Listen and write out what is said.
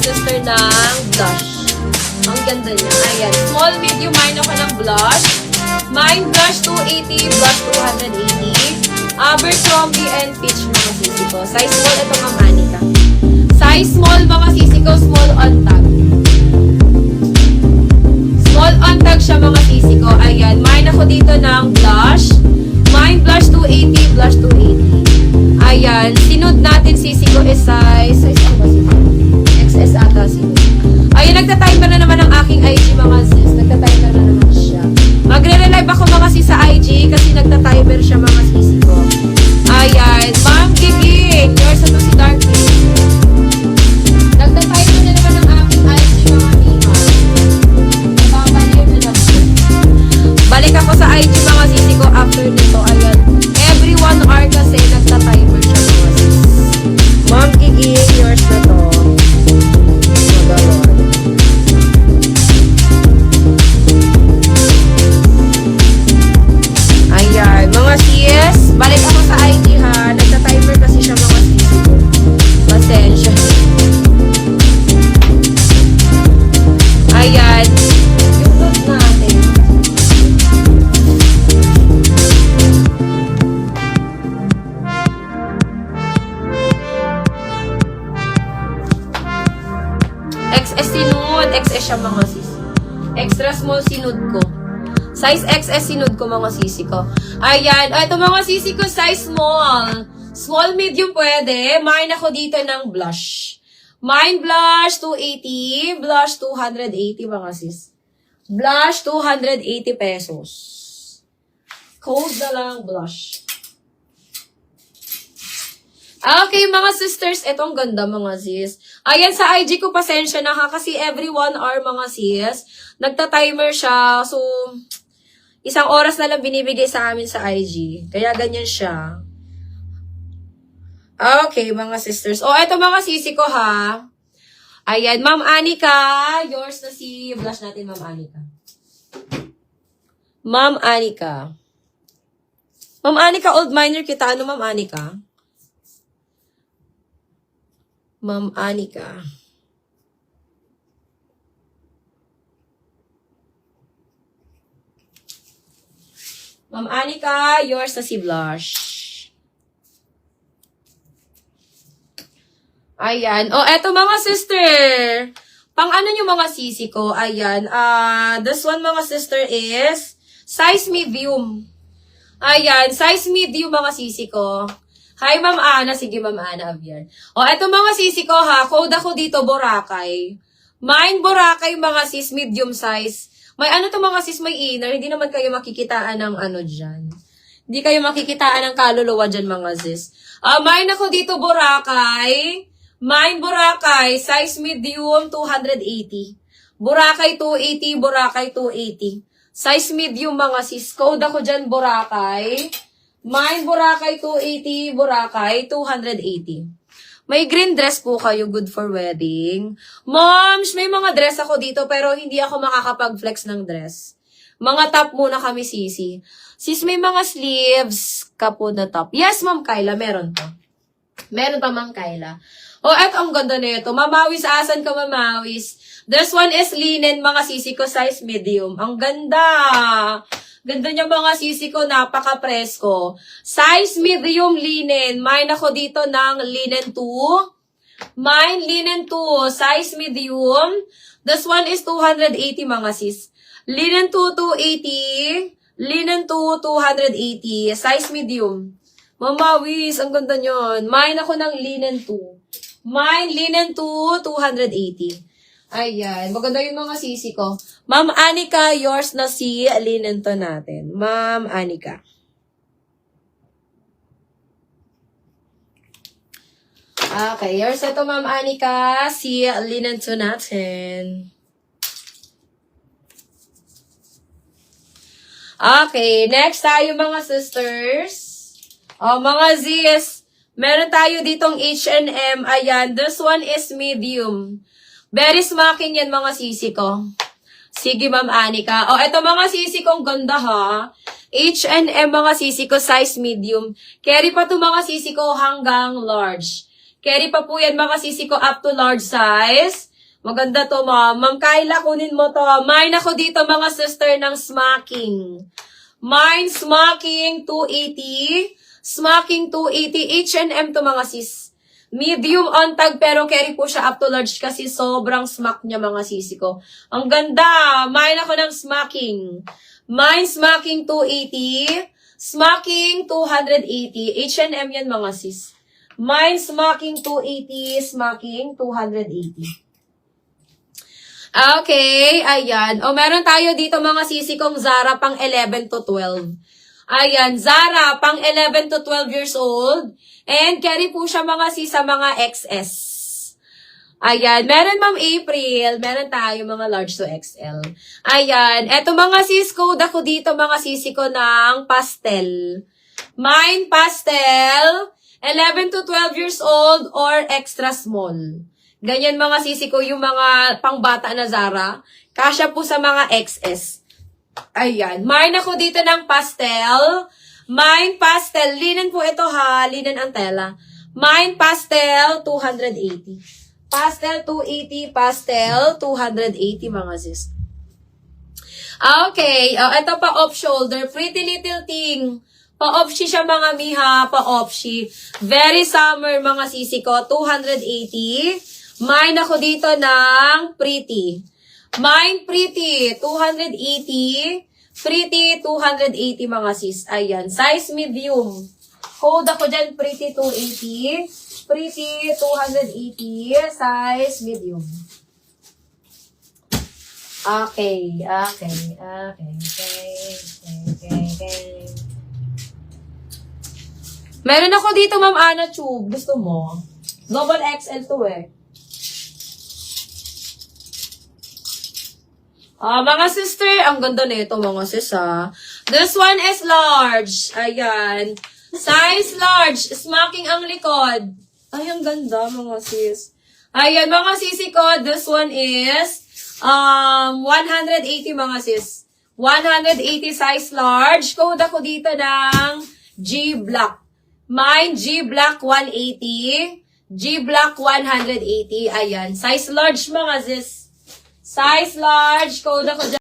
sister ng blush. Ang ganda niya. Ayan. Small, medium, mine ako ng blush. Mine blush 280, blush 280. Abercrombie and Fitch mga sisi ko. Size small, ito Ma'am Anika. Size small mga sisi ko, small on tag. Small on tag siya mga sisi ko. Ayan. Mine ako dito ng blush. Mine blush 280, blush 280. Ayan. Sinod natin sisi ko is size ano ba sisi? XS ata sinod. Ayun, nagta-timer na naman ang aking IG mga sis. Nagta-timer na naman siya. Magre-relive ako mga sis sa IG kasi nagta-timer siya mga sis ko. Ayan. Ma'am Giging. Yours na to si Darky. Nagta-timer na naman ang aking IG mga mima. Nakabaliw na naman. Balik ako sa IG mga sis ko after nito. Ayan. Every 1 hour kasi nagta-timer siya mga sis. Ma'am Giging. Yours na to. Magalon. Ayan, mga sis, balik ako sa IG ha. Nagta-timer kasi siya mga sis. Pasensya. Ayan, yung load natin. XS sinod, XS siya mga sis. Extra small sinod ko. Size XS sinod ko mga sisi ko. Ayan. Ito mga sisi ko, size small. Small, medium pwede. Mine ako dito ng blush. Mine blush 280. Blush 280 mga sis. Blush 280 pesos. Code na lang blush. Okay, mga sisters, etong ganda mga sis. Ayan, sa IG ko, pasensya na ha, kasi every 1 hour mga sis, nagta-timer siya. So, 1 oras na lang binibigay sa amin sa IG. Kaya ganyan siya. Okay, mga sisters. O, eto mga sisi ko ha. Ayan, Ma'am Anika. Yours na si blush natin, Ma'am Anika. Ma'am Anika. Ma'am Anika, old miner kita. Ano, Ma'am Anika? Ma'am Anika. Ma'am Anika, yours na si blush. Ayan. O, eto mga sister. Pang ano yung mga sisi ko? Ayan. This one mga sister is size medium. Ayan. Size medium mga sisi ko. Hi, Ma'am Ana. Sige, Ma'am Ana Avian. O, eto mga sisi ko ha. Code ako dito, Boracay. Mine Boracay, mga sis, medium size. May ano to mga sis, may inner. Hindi naman kayo makikitaan ng ano dyan. Hindi kayo makikitaan ng kaluluwa dyan, mga sis. Mine ako dito, Boracay. Mine Boracay, size medium, 280. Boracay, 280. Boracay, 280. Size medium, mga sis. Code ako dyan, Boracay. Mine, Boracay 280, Boracay 280. May green dress po kayo, good for wedding. Moms, may mga dress ako dito pero hindi ako makakapag-flex ng dress. Mga top muna kami, sisi. Sis, may mga sleeves ka po na top. Yes, Ma'am Kyla, meron to. Meron pa, Ma'am Kyla. Oh, eto, ang ganda na ito. Mamawis, asan ka mamawis? This one is linen, mga sisi ko, size medium. Ang ganda! Ganda niya mga sisi ko, napaka-presko. Size medium linen. Mine ako dito ng linen 2. Mine linen 2. Size medium. This one is 280 mga sis. Linen 2, 280. Linen 2, 280. Size medium. Mamawis, ang ganda niyon. Mine ako ng linen 2. Mine linen 2, 280. Ayan, maganda yung mga sisi ko. Ma'am Anika, yours na si linen to natin. Ma'am Anika. Okay, yours ito, Ma'am Anika, si linen to natin. Okay, next tayo mga sisters. Mga zis, meron tayo ditong H&M. Ayan, this one is medium. Very smacking yan mga sisi ko. Sige, Ma'am Anika. Eto mga sisi kong ganda ha. H&M mga sisi ko, size medium. Carry pa to mga sisi ko hanggang large. Carry pa po yan mga sisi ko up to large size. Maganda to, ma'am. Ma'am Kyla, kunin mo to. Mine ako dito, mga sister, ng smocking. Mine, smocking, 280. Smocking, 280. H&M to, mga sis. Medium on tag, pero carry po siya up to large kasi sobrang smack niya, mga sisi ko. Ang ganda. Mine ako ng smocking. Mine, smocking, 280. Smocking, 280. H&M yan, mga sis. Mine, smocking, 280. Smocking, 280. Okay, ayan. O, meron tayo dito, mga sisi kong Zara pang 11 to 12. Ayan, Zara pang 11 to 12 years old. And carry po siya, mga sis, sa mga XS. Ayan, meron Ma'am April. Meron tayo mga large to XL. Ayan, eto mga sis, code ako dito, mga sisi ko ng pastel. Mine, pastel, 11 to 12 years old or extra small. Ganyan, mga sisi ko, yung mga pangbata na Zara. Kasya po sa mga XS. Ayan. Mine ako dito ng pastel. Mine pastel. Linen po ito, ha. Linen ang tela. Mine pastel, 280. Pastel, 280. Pastel, 280, mga sis. Okay. Ito pa off shoulder. Pretty little thing. Pa-off-shi siya, mga miha. Pa-off-shi. Very summer, mga sisi ko. 280. Mine ako dito ng pretty. Mine pretty, 280. Pretty, 280, mga sis. Ayan, size medium. Code ako dyan, pretty, 280. Pretty, 280. Size medium. Okay. Meron ako dito, Ma'am Ana Tube. Gusto mo? Double XL to eh. Mga sister, ang ganda nito, mga sis, ha. This one is large. Ayan. Size large. Smocking ang likod. Ay, ang ganda, mga sis. Ayan, mga sisi ko, this one is 180, mga sis. 180 size large. Code ako dito ng G Black. Mine, G Black 180. G Black 180. Ayan. Size large, mga sis. Size large. Code ako dyan.